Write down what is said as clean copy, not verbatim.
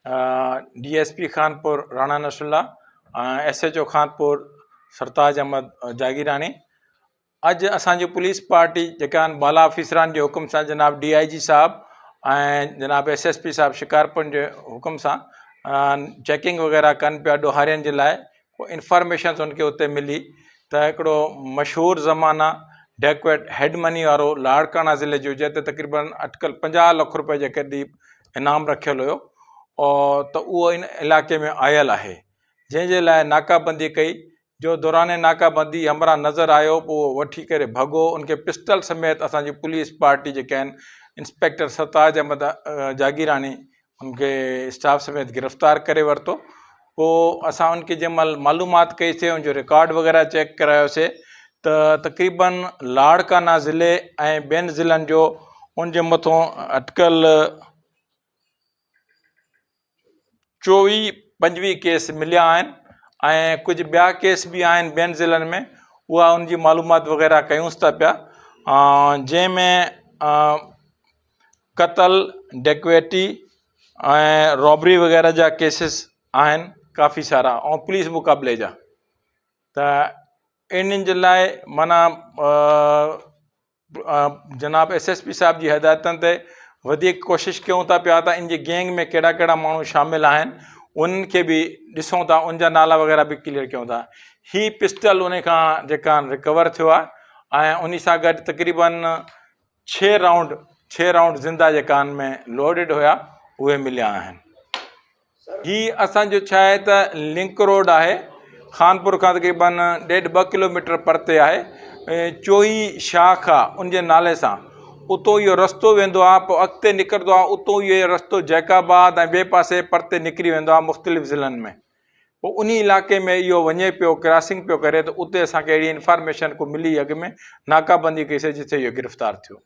DSP Khanpur Rana Nasrullah, SHO Khanpur सरताज अहमद जागीरानी। अॼु असांजी police party जेका आहिनि बाला ऑफिसरान जे हुकुम सां जनाब DIG साहब ऐं जनाब SSP साहब शिकारपुर जे हुकुम सां चेकिंग वग़ैरह कनि पिया ॾोहारियुनि जे लाइ। को इंफॉर्मेशन उनखे उते मिली त हिकिड़ो मशहूरु ज़माना डेकवेट हेड मनी वारो लाड़काना ज़िले जो, जिते तक़रीबन अटकल 50 लाख रुपए जे क़रीब इनाम रखियलु हुयो और त उहो इन इलाइक़े में आयल आहे, जंहिंजे लाइ नाकाबंदी कई। जो दौरान नाकाबंदी हमरा नज़र आयो, पोइ वठी करे भॻो। उनखे पिस्टल समेत असांजी पुलिस पार्टी जेके आहिनि इंस्पेक्टर सरताज अहमद जागीरानी उनखे स्टाफ समेत गिरफ़्तार करे वरितो। पोइ असां उनखे जंहिं महिल मालूमात कईसीं, उनजो रिकॉर्ड वग़ैरह चेक करायोसीं त तक़रीबन लाड़काना ज़िले ऐं ॿियनि ज़िलनि जो उनजे मथां अटकल 24-25 केस मिलिया आहिनि ऐं कुझु ॿिया केस बि आहिनि ॿियनि ज़िलनि में। उहा उनजी मालूमात वग़ैरह कयूंसि था पिया, जंहिंमें क़तल, डेकवेटी ऐं रॉबरी वग़ैरह जा केसिस आहिनि काफ़ी सारा ऐं पुलिस मुक़ाबले जा। त इन्हनि जे लाइ माना जनाब SSP साहब जी हिदायतनि ते वधीक कोशिशि कयूं था पिया त इन जी गैंग में कहिड़ा कहिड़ा माण्हू शामिल आहिनि उन्हनि खे बि ॾिसूं था, उनजा नाला वग़ैरह बि क्लियर कयूं था। ही पिस्टल उन खां जेका रिकवर थियो आहे ऐं उन सां गॾु तक़रीबन 6 राउंड ज़िंदा जेका आहिनि में लोडेड हुया, उहे मिलिया आहिनि। ही असांजो छा आहे त लिंक रोड आहे, खानपुर खां तक़रीबन 1.5-2 किलोमीटर परते आहे। चोई शाख आहे उनजे नाले सां, उतो इहो रस्तो वेंदो आहे, पोइ अॻिते निकिरंदो आहे, उतो इहो रस्तो जैकाबाद ऐं ॿिए पासे परते निकिरी वेंदो आहे मुख़्तलिफ़ ज़िलनि में। पोइ उन इलाइक़े में इहो वञे पियो, क्रॉसिंग पियो करे, त उते असांखे अहिड़ी इंफॉर्मेशन को मिली अॻु में, नाकाबंदी कईसीं जिते इहो गिरफ़्तार थियो।